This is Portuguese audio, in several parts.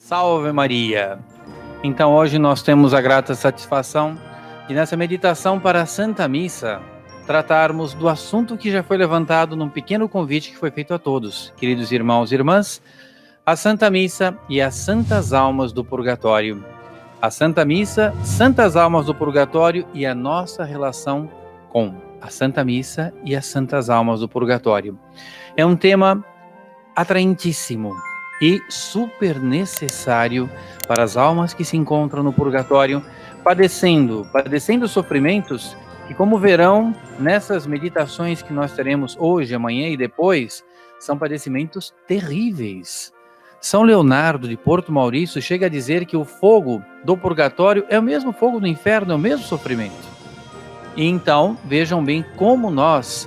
Salve Maria! Então hoje nós temos a grata satisfação de nessa meditação para a Santa Missa tratarmos do assunto que já foi levantado num pequeno convite que foi feito a todos, queridos irmãos e irmãs, a Santa Missa e as Santas Almas do Purgatório. A Santa Missa, Santas Almas do Purgatório e a nossa relação com a Santa Missa e as Santas Almas do Purgatório. É um tema atraentíssimo e super necessário para as almas que se encontram no purgatório, padecendo sofrimentos que, como verão nessas meditações que nós teremos hoje, amanhã e depois, são padecimentos terríveis. São Leonardo de Porto Maurício chega a dizer que o fogo do purgatório é o mesmo fogo do inferno, é o mesmo sofrimento. E então, vejam bem como nós,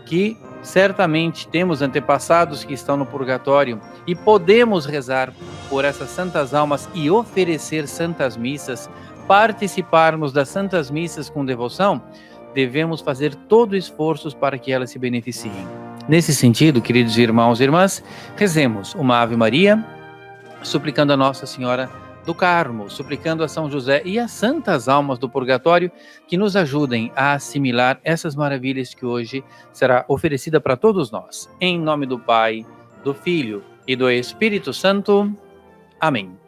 que certamente temos antepassados que estão no purgatório e podemos rezar por essas santas almas e oferecer santas missas, participarmos das santas missas com devoção, devemos fazer todo o esforço para que elas se beneficiem. Nesse sentido, queridos irmãos e irmãs, rezemos uma Ave Maria, suplicando a Nossa Senhora do Carmo, suplicando a São José e as santas almas do purgatório que nos ajudem a assimilar essas maravilhas que hoje será oferecida para todos nós. Em nome do Pai, do Filho e do Espírito Santo. Amém.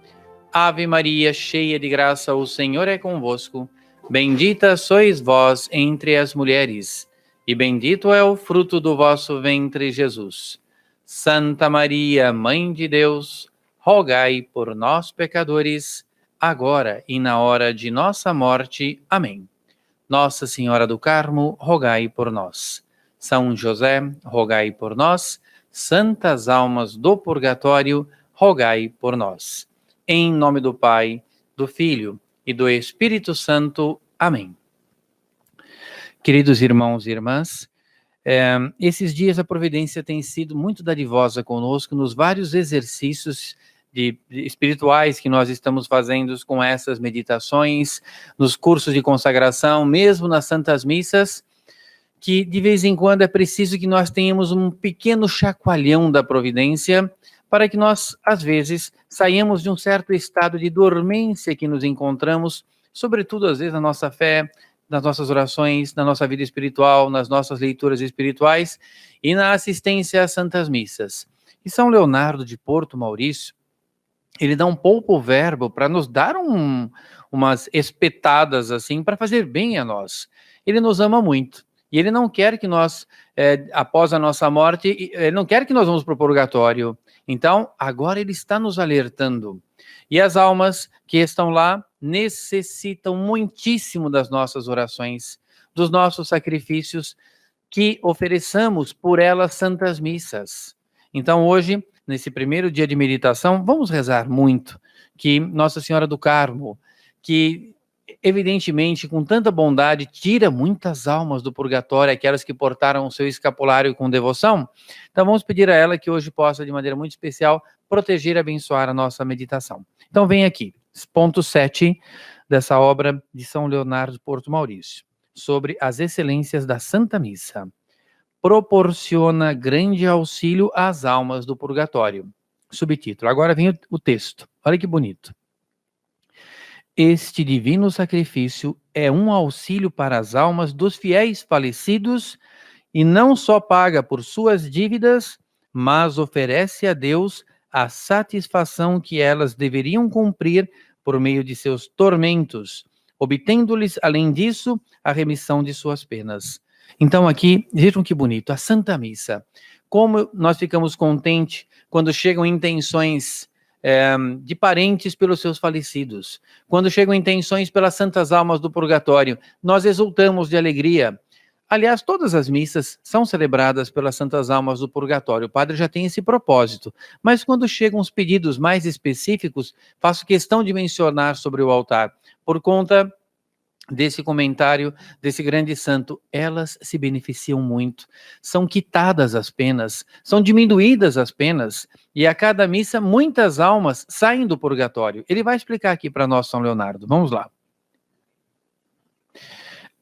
Ave Maria, cheia de graça, o Senhor é convosco. Bendita sois vós entre as mulheres, e bendito é o fruto do vosso ventre, Jesus. Santa Maria, Mãe de Deus, rogai por nós, pecadores, agora e na hora de nossa morte. Amém. Nossa Senhora do Carmo, rogai por nós. São José, rogai por nós. Santas almas do purgatório, rogai por nós. Em nome do Pai, do Filho e do Espírito Santo. Amém. Queridos irmãos e irmãs, esses dias a providência tem sido muito dadivosa conosco nos vários exercícios espirituais que nós estamos fazendo com essas meditações, nos cursos de consagração, mesmo nas santas missas, que de vez em quando é preciso que nós tenhamos um pequeno chacoalhão da providência para que nós, às vezes, saiamos de um certo estado de dormência que nos encontramos, sobretudo, às vezes, na nossa fé, nas nossas orações, na nossa vida espiritual, nas nossas leituras espirituais e na assistência às santas missas. E São Leonardo de Porto Maurício, ele dá um pouco o verbo para nos dar umas espetadas assim, para fazer bem a nós. Ele nos ama muito. E ele não quer que nós, após a nossa morte, ele não quer que nós vamos para o purgatório. Então, agora ele está nos alertando. E as almas que estão lá necessitam muitíssimo das nossas orações, dos nossos sacrifícios, que ofereçamos por elas santas missas. Então, hoje, nesse primeiro dia de meditação, vamos rezar muito, que Nossa Senhora do Carmo, que evidentemente, com tanta bondade, tira muitas almas do purgatório, aquelas que portaram o seu escapulário com devoção. Então, vamos pedir a ela que hoje possa, de maneira muito especial, proteger e abençoar a nossa meditação. Então, vem aqui, ponto 7 dessa obra de São Leonardo de Porto Maurício, sobre as excelências da Santa Missa. Proporciona grande auxílio às almas do purgatório. Subtítulo. Agora vem o texto. Olha que bonito. Este divino sacrifício é um auxílio para as almas dos fiéis falecidos e não só paga por suas dívidas, mas oferece a Deus a satisfação que elas deveriam cumprir por meio de seus tormentos, obtendo-lhes, além disso, a remissão de suas penas. Então aqui, vejam que bonito, a Santa Missa. Como nós ficamos contentes quando chegam intenções de parentes pelos seus falecidos. Quando chegam intenções pelas santas almas do purgatório, nós exultamos de alegria. Aliás, todas as missas são celebradas pelas santas almas do purgatório. O padre já tem esse propósito. Mas quando chegam os pedidos mais específicos, faço questão de mencionar sobre o altar. Por conta desse comentário desse grande santo, elas se beneficiam muito, são quitadas as penas, são diminuídas as penas, e a cada missa muitas almas saem do purgatório. Ele vai explicar aqui para nós, São Leonardo, vamos lá.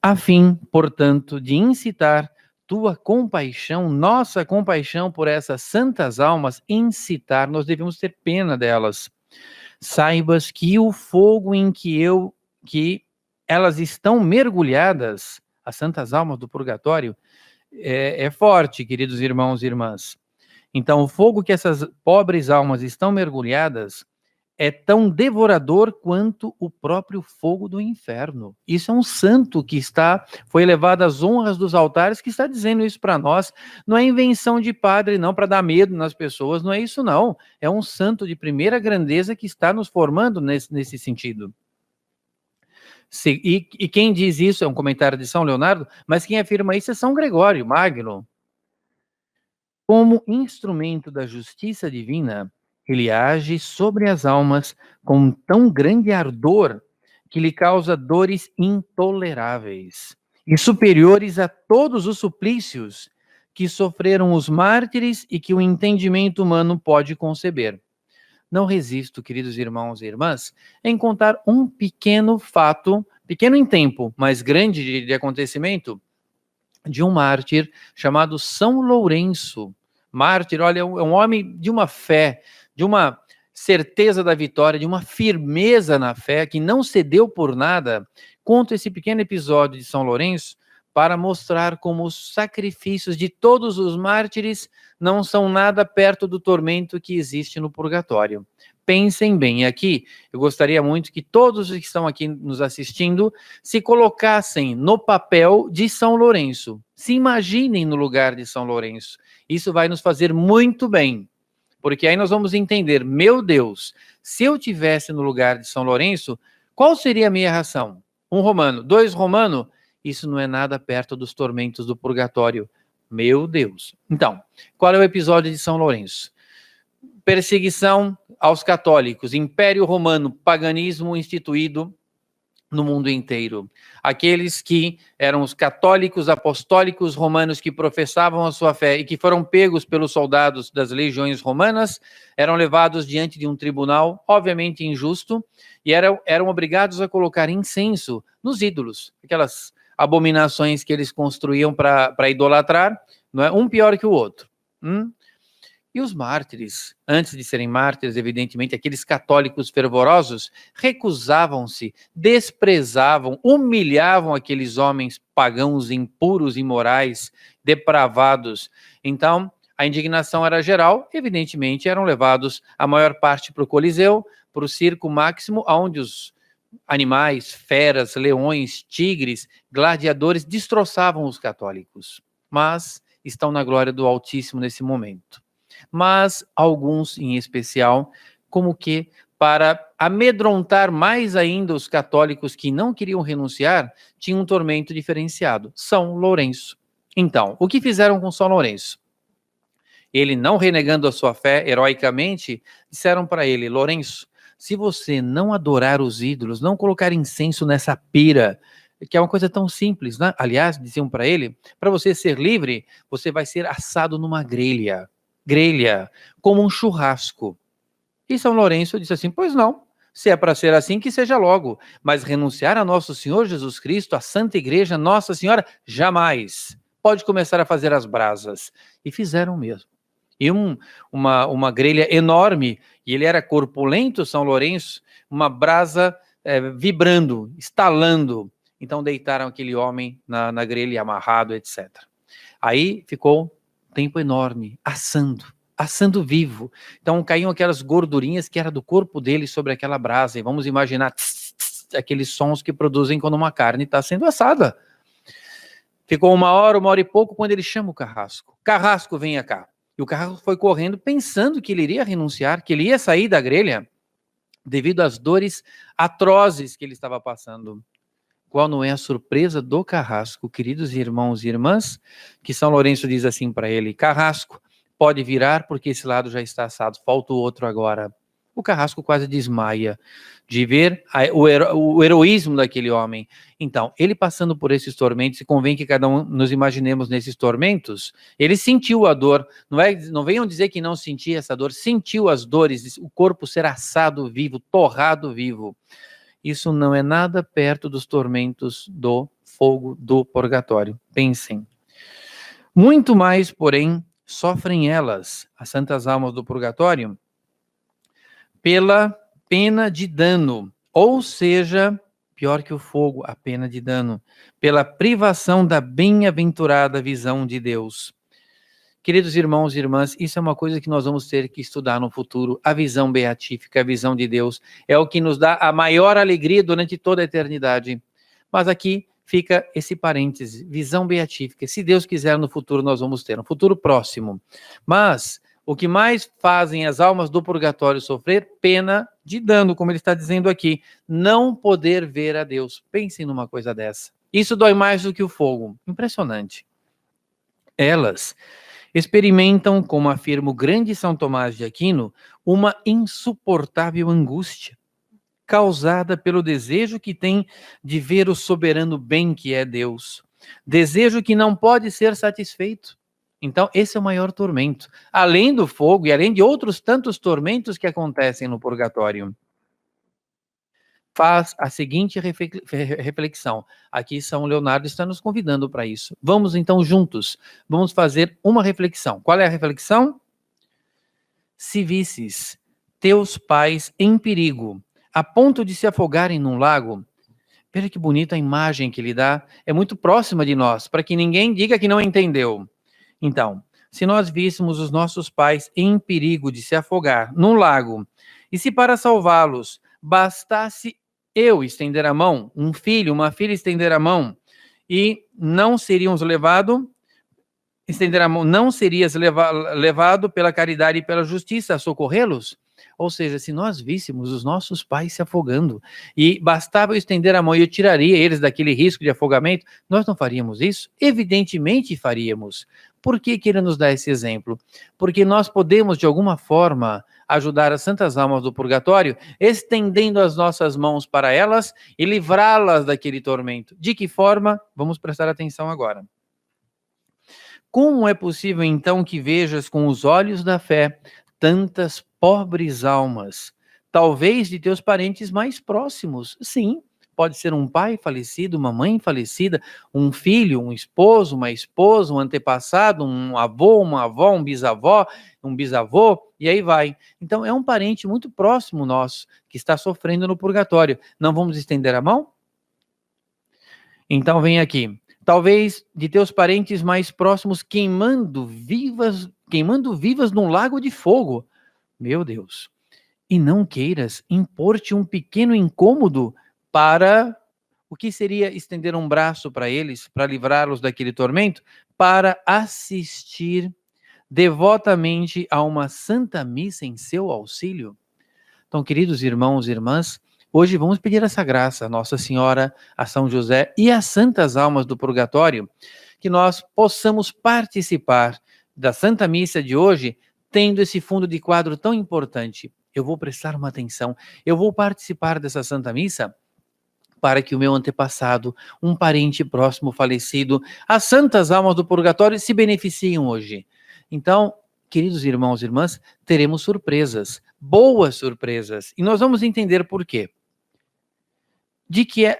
A fim, portanto, de incitar tua compaixão, nossa compaixão por essas santas almas, incitar, nós devemos ter pena delas. saibas que o fogo em que elas estão mergulhadas, as santas almas do purgatório, é forte, queridos irmãos e irmãs. Então, o fogo que essas pobres almas estão mergulhadas é tão devorador quanto o próprio fogo do inferno. Isso é um santo que foi elevado às honras dos altares, que está dizendo isso para nós. Não é invenção de padre, não, para dar medo nas pessoas, não é isso, não. É um santo de primeira grandeza que está nos formando nesse sentido. E quem diz isso é um comentário de São Leonardo, mas quem afirma isso é São Gregório Magno. Como instrumento da justiça divina, ele age sobre as almas com tão grande ardor que lhe causa dores intoleráveis e superiores a todos os suplícios que sofreram os mártires e que o entendimento humano pode conceber. Não resisto, queridos irmãos e irmãs, em contar um pequeno fato, pequeno em tempo, mas grande de acontecimento, de um mártir chamado São Lourenço. Mártir, olha, é um homem de uma fé, de uma certeza da vitória, de uma firmeza na fé, que não cedeu por nada. Conto esse pequeno episódio de São Lourenço para mostrar como os sacrifícios de todos os mártires não são nada perto do tormento que existe no purgatório. Pensem bem aqui, eu gostaria muito que todos os que estão aqui nos assistindo se colocassem no papel de São Lourenço, se imaginem no lugar de São Lourenço. Isso vai nos fazer muito bem, porque aí nós vamos entender, meu Deus, se eu tivesse no lugar de São Lourenço, qual seria a minha reação? 1 romano, 2 romano, isso não é nada perto dos tormentos do purgatório. Meu Deus. Então, qual é o episódio de São Lourenço? Perseguição aos católicos, Império Romano, paganismo instituído no mundo inteiro. Aqueles que eram os católicos apostólicos romanos que professavam a sua fé e que foram pegos pelos soldados das legiões romanas, eram levados diante de um tribunal, obviamente injusto, e eram obrigados a colocar incenso nos ídolos, aquelas abominações que eles construíam para idolatrar, não é? Um pior que o outro. E os mártires, antes de serem mártires, evidentemente, aqueles católicos fervorosos, recusavam-se, desprezavam, humilhavam aqueles homens pagãos, impuros, imorais, depravados. Então, a indignação era geral, evidentemente, eram levados, a maior parte, para o Coliseu, para o Circo Máximo, onde os animais, feras, leões, tigres, gladiadores destroçavam os católicos. Mas estão na glória do Altíssimo nesse momento. Mas alguns em especial, como que para amedrontar mais ainda os católicos que não queriam renunciar, tinham um tormento diferenciado, São Lourenço. Então, o que fizeram com São Lourenço? Ele, não renegando a sua fé heroicamente, disseram para ele, Lourenço, se você não adorar os ídolos, não colocar incenso nessa pira, que é uma coisa tão simples, né? Aliás, diziam para ele, para você ser livre, você vai ser assado numa grelha, como um churrasco. E São Lourenço disse assim, pois não, se é para ser assim, que seja logo, mas renunciar a nosso Senhor Jesus Cristo, a Santa Igreja, Nossa Senhora, jamais. Pode começar a fazer as brasas. E fizeram mesmo. E uma grelha enorme, e ele era corpulento, São Lourenço, uma brasa vibrando, estalando. Então deitaram aquele homem na grelha, amarrado, etc. Aí ficou tempo enorme, assando vivo. Então caíam aquelas gordurinhas que era do corpo dele sobre aquela brasa, e vamos imaginar aqueles sons que produzem quando uma carne está sendo assada. Ficou 1 hora e pouco, quando ele chama o Carrasco. Carrasco, venha cá. E o Carrasco foi correndo, pensando que ele iria renunciar, que ele ia sair da grelha, devido às dores atrozes que ele estava passando. Qual não é a surpresa do Carrasco, queridos irmãos e irmãs, que São Lourenço diz assim para ele, Carrasco, pode virar porque esse lado já está assado, falta o outro agora. O Carrasco quase desmaia de ver o heroísmo daquele homem. Então, ele passando por esses tormentos, e convém que cada um nos imaginemos nesses tormentos, ele sentiu a dor, não venham dizer que não sentia essa dor, sentiu as dores, o corpo ser assado vivo, torrado vivo. Isso não é nada perto dos tormentos do fogo do purgatório. Pensem. Muito mais, porém, sofrem elas, as santas almas do purgatório, pena de dano, ou seja, pior que o fogo, a pena de dano, pela privação da bem-aventurada visão de Deus. Queridos irmãos e irmãs, isso é uma coisa que nós vamos ter que estudar no futuro. A visão beatífica, a visão de Deus, é o que nos dá a maior alegria durante toda a eternidade. Mas aqui fica esse parêntese, visão beatífica. Se Deus quiser, no futuro nós vamos ter, no futuro próximo. Mas o que mais fazem as almas do purgatório sofrer? Pena de dano, como ele está dizendo aqui. Não poder ver a Deus. Pensem numa coisa dessa. Isso dói mais do que o fogo. Impressionante. Elas experimentam, como afirma o grande São Tomás de Aquino, uma insuportável angústia, causada pelo desejo que tem de ver o soberano bem que é Deus. Desejo que não pode ser satisfeito. Então, esse é o maior tormento. Além do fogo e além de outros tantos tormentos que acontecem no purgatório. Faz a seguinte reflexão. Aqui São Leonardo está nos convidando para isso. Vamos então juntos, vamos fazer uma reflexão. Qual é a reflexão? Se visses teus pais em perigo, a ponto de se afogarem num lago, veja que bonita a imagem que ele dá, é muito próxima de nós, para que ninguém diga que não entendeu. Então, se nós víssemos os nossos pais em perigo de se afogar num lago, e se para salvá-los bastasse eu estender a mão, um filho, uma filha estender a mão, e não seríamos levados, estender a mão, não serias levado pela caridade e pela justiça a socorrê-los? Ou seja, se nós víssemos os nossos pais se afogando, e bastava eu estender a mão e eu tiraria eles daquele risco de afogamento, nós não faríamos isso? Evidentemente faríamos. Por que ele nos dá esse exemplo? Porque nós podemos, de alguma forma, ajudar as santas almas do purgatório, estendendo as nossas mãos para elas e livrá-las daquele tormento. De que forma? Vamos prestar atenção agora. Como é possível, então, que vejas com os olhos da fé tantas pobres almas, talvez de teus parentes mais próximos? Sim, pode ser um pai falecido, uma mãe falecida, um filho, um esposo, uma esposa, um antepassado, um avô, uma avó, um bisavô, e aí vai. Então, é um parente muito próximo nosso que está sofrendo no purgatório. Não vamos estender a mão? Então, vem aqui. Talvez de teus parentes mais próximos queimando vivas num lago de fogo. Meu Deus. E não queiras impor-te um pequeno incômodo para o que seria estender um braço para eles, para livrá-los daquele tormento, para assistir devotamente a uma santa missa em seu auxílio. Então, queridos irmãos e irmãs, hoje vamos pedir essa graça a Nossa Senhora, a São José e às santas almas do purgatório, que nós possamos participar da Santa Missa de hoje, tendo esse fundo de quadro tão importante. Eu vou prestar uma atenção, eu vou participar dessa Santa Missa para que o meu antepassado, um parente próximo falecido, as santas almas do purgatório se beneficiem hoje. Então, queridos irmãos e irmãs, teremos surpresas, boas surpresas, e nós vamos entender por quê.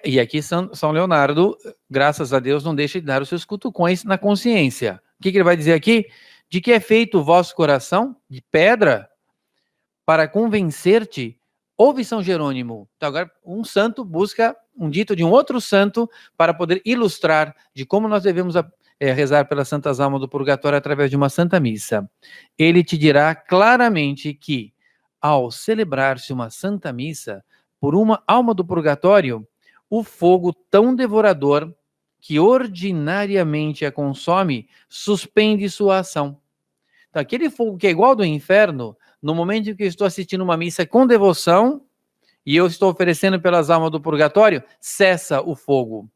E aqui São Leonardo, graças a Deus, não deixa de dar os seus cutucões na consciência. O que ele vai dizer aqui? De que é feito o vosso coração de pedra para convencer-te. Ouve São Jerônimo. Então agora um santo busca um dito de um outro santo para poder ilustrar de como nós devemos rezar pelas santas almas do purgatório através de uma santa missa. Ele te dirá claramente que, ao celebrar-se uma santa missa por uma alma do purgatório, o fogo tão devorador que ordinariamente a consome suspende sua ação. Então, aquele fogo que é igual ao do inferno, no momento em que eu estou assistindo uma missa com devoção e eu estou oferecendo pelas almas do purgatório, cessa o fogo.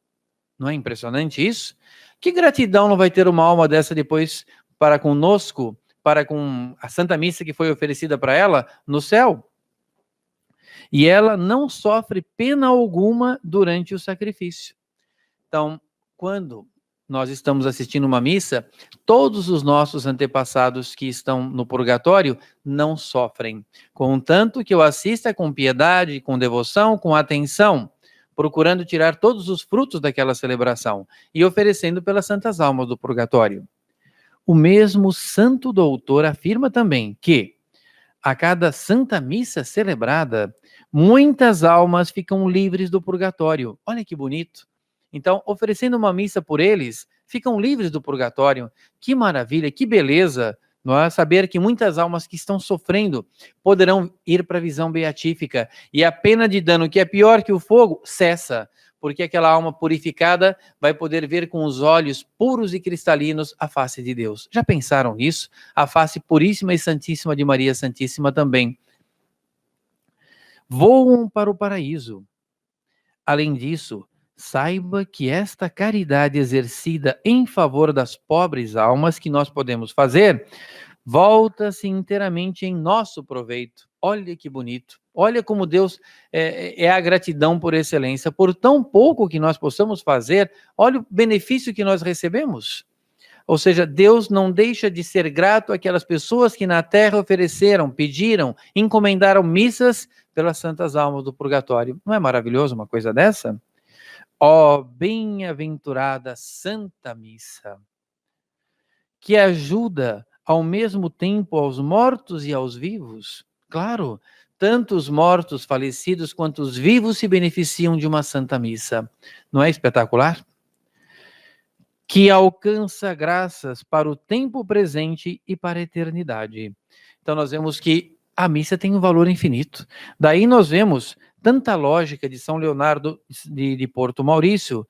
Não é impressionante isso? Que gratidão não vai ter uma alma dessa depois para conosco, para com a Santa Missa que foi oferecida para ela no céu? E ela não sofre pena alguma durante o sacrifício. Então, quando nós estamos assistindo uma missa, todos os nossos antepassados que estão no purgatório não sofrem. Contanto que eu assista com piedade, com devoção, com atenção, procurando tirar todos os frutos daquela celebração e oferecendo pelas santas almas do purgatório. O mesmo santo doutor afirma também que a cada Santa Missa celebrada, muitas almas ficam livres do purgatório. Olha que bonito. Então, oferecendo uma missa por eles, ficam livres do purgatório. Que maravilha, que beleza, não é? Saber que muitas almas que estão sofrendo poderão ir para a visão beatífica. E a pena de dano, que é pior que o fogo, cessa. Porque aquela alma purificada vai poder ver com os olhos puros e cristalinos a face de Deus. Já pensaram nisso? A face puríssima e santíssima de Maria Santíssima também. Voam para o paraíso. Além disso, saiba que esta caridade exercida em favor das pobres almas que nós podemos fazer, volta-se inteiramente em nosso proveito. Olha que bonito. Olha como Deus é a gratidão por excelência. Por tão pouco que nós possamos fazer, olha o benefício que nós recebemos. Ou seja, Deus não deixa de ser grato àquelas pessoas que na terra ofereceram, pediram, encomendaram missas pelas santas almas do purgatório. Não é maravilhoso uma coisa dessa? Ó, bem-aventurada Santa Missa, que ajuda ao mesmo tempo aos mortos e aos vivos. Claro, tanto os mortos falecidos quanto os vivos se beneficiam de uma Santa Missa. Não é espetacular? Que alcança graças para o tempo presente e para a eternidade. Então nós vemos que a missa tem um valor infinito. Daí nós vemos tanta lógica de São Leonardo de Porto Maurício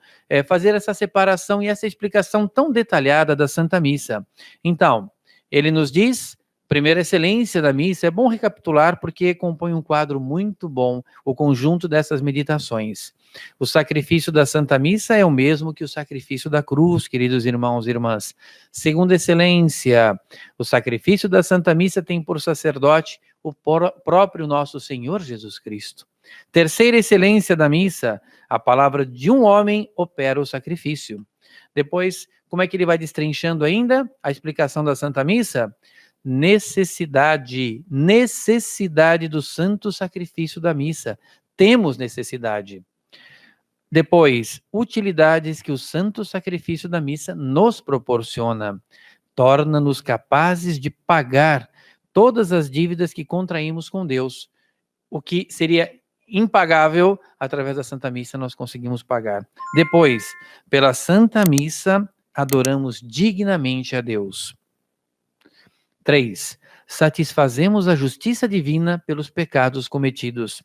fazer essa separação e essa explicação tão detalhada da Santa Missa. Então, ele nos diz, primeira excelência da missa, é bom recapitular porque compõe um quadro muito bom, o conjunto dessas meditações. O sacrifício da Santa Missa é o mesmo que o sacrifício da cruz, queridos irmãos e irmãs. Segunda excelência, o sacrifício da Santa Missa tem por sacerdote o próprio nosso Senhor Jesus Cristo. Terceira excelência da missa, a palavra de um homem opera o sacrifício. Depois, como é que ele vai destrinchando ainda a explicação da Santa Missa? Necessidade do santo sacrifício da missa. Temos necessidade. Depois, utilidades que o santo sacrifício da missa nos proporciona. Torna-nos capazes de pagar todas as dívidas que contraímos com Deus. O que seria impagável, através da Santa Missa nós conseguimos pagar. Depois, pela Santa Missa, adoramos dignamente a Deus. 3. Satisfazemos a justiça divina pelos pecados cometidos.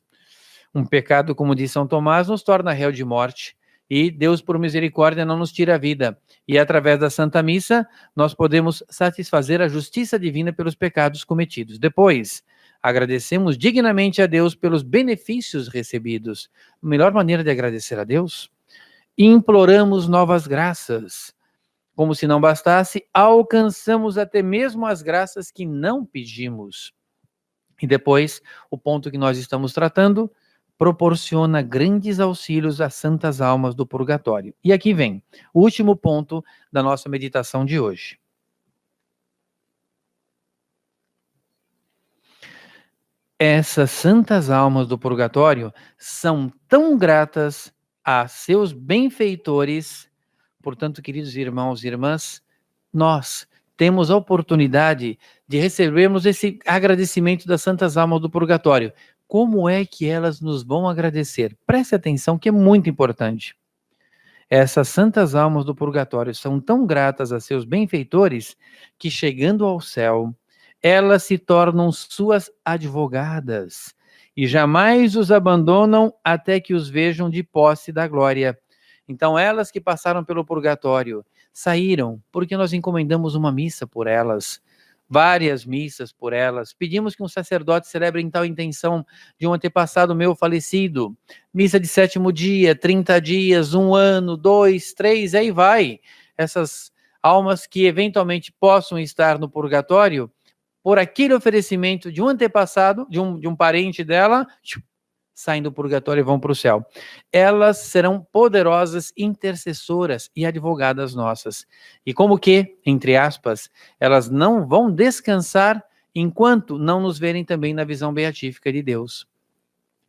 Um pecado, como diz São Tomás, nos torna réu de morte. E Deus, por misericórdia, não nos tira a vida. E através da Santa Missa, nós podemos satisfazer a justiça divina pelos pecados cometidos. Depois, agradecemos dignamente a Deus pelos benefícios recebidos. A melhor maneira de agradecer a Deus? Imploramos novas graças. Como se não bastasse, alcançamos até mesmo as graças que não pedimos. E depois, o ponto que nós estamos tratando, proporciona grandes auxílios às santas almas do purgatório. E aqui vem o último ponto da nossa meditação de hoje. Essas santas almas do purgatório são tão gratas a seus benfeitores. Portanto, queridos irmãos e irmãs, nós temos a oportunidade de recebermos esse agradecimento das santas almas do purgatório. Como é que elas nos vão agradecer? Preste atenção que é muito importante. Essas santas almas do purgatório são tão gratas a seus benfeitores que, chegando ao céu, elas se tornam suas advogadas e jamais os abandonam até que os vejam de posse da glória. Então, elas que passaram pelo purgatório saíram porque nós encomendamos uma missa por elas, várias missas por elas. Pedimos que um sacerdote celebre em tal intenção de um antepassado meu falecido. Missa de 7º dia, 30 dias, 1 ano, 2, 3, aí vai. Essas almas que eventualmente possam estar no purgatório, por aquele oferecimento de um antepassado, de um parente dela, saem do purgatório e vão para o céu. Elas serão poderosas intercessoras e advogadas nossas. E como que, entre aspas, elas não vão descansar enquanto não nos verem também na visão beatífica de Deus.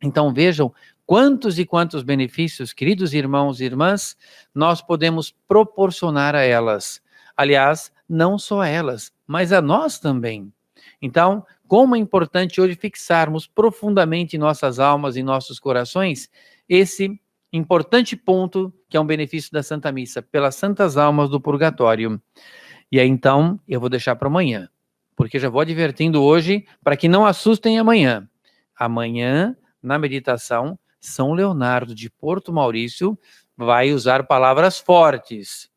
Então vejam quantos e quantos benefícios, queridos irmãos e irmãs, nós podemos proporcionar a elas. Aliás, não só a elas, mas a nós também. Então, como é importante hoje fixarmos profundamente em nossas almas e nossos corações esse importante ponto que é um benefício da Santa Missa, pelas santas almas do purgatório. E aí, então, eu vou deixar para amanhã, porque já vou advertindo hoje para que não assustem amanhã. Amanhã, na meditação, São Leonardo de Porto Maurício vai usar palavras fortes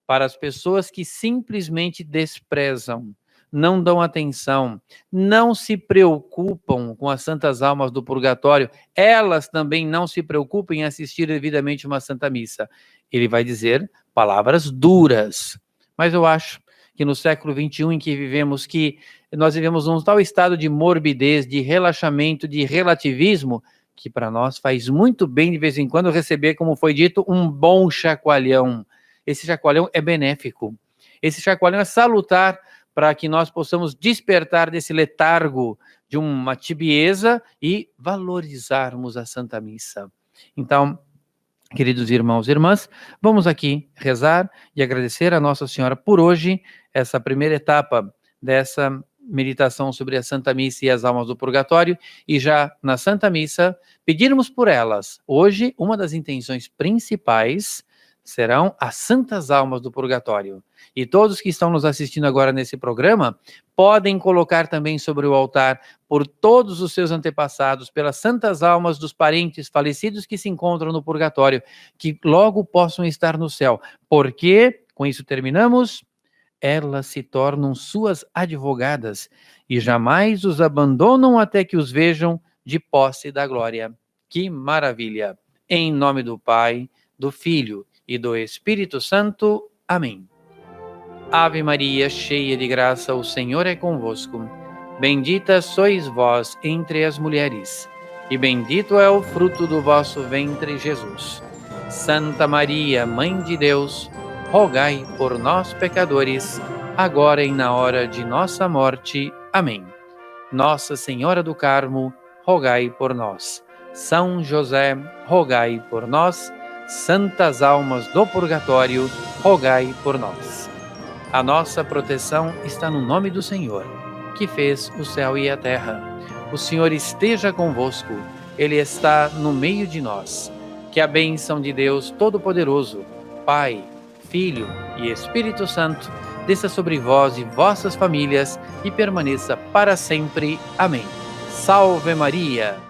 para as pessoas que simplesmente desprezam, não dão atenção, não se preocupam com as santas almas do purgatório, elas também não se preocupam em assistir devidamente uma Santa Missa. Ele vai dizer palavras duras, mas eu acho que no século XXI em que vivemos, que nós vivemos um tal estado de morbidez, de relaxamento, de relativismo, que para nós faz muito bem de vez em quando receber, como foi dito, um bom chacoalhão. Esse chacoalhão é benéfico. Esse chacoalhão é salutar para que nós possamos despertar desse letargo, de uma tibieza e valorizarmos a Santa Missa. Então, queridos irmãos e irmãs, vamos aqui rezar e agradecer a Nossa Senhora por hoje, essa primeira etapa dessa meditação sobre a Santa Missa e as almas do purgatório, e já na Santa Missa, pedirmos por elas. Hoje, uma das intenções principais serão as santas almas do purgatório. E todos que estão nos assistindo agora nesse programa, podem colocar também sobre o altar, por todos os seus antepassados, pelas santas almas dos parentes falecidos que se encontram no purgatório, que logo possam estar no céu. Porque, com isso terminamos, elas se tornam suas advogadas e jamais os abandonam até que os vejam de posse da glória. Que maravilha! Em nome do Pai, do Filho e do Espírito Santo. Amém. Ave Maria, cheia de graça, o Senhor é convosco. Bendita sois vós entre as mulheres, e bendito é o fruto do vosso ventre, Jesus. Santa Maria, Mãe de Deus, rogai por nós, pecadores, agora e na hora de nossa morte. Amém. Nossa Senhora do Carmo, rogai por nós. São José, rogai por nós. Santas almas do purgatório, rogai por nós. A nossa proteção está no nome do Senhor, que fez o céu e a terra. O Senhor esteja convosco, Ele está no meio de nós. Que a bênção de Deus Todo-Poderoso, Pai, Filho e Espírito Santo, desça sobre vós e vossas famílias e permaneça para sempre. Amém. Salve Maria!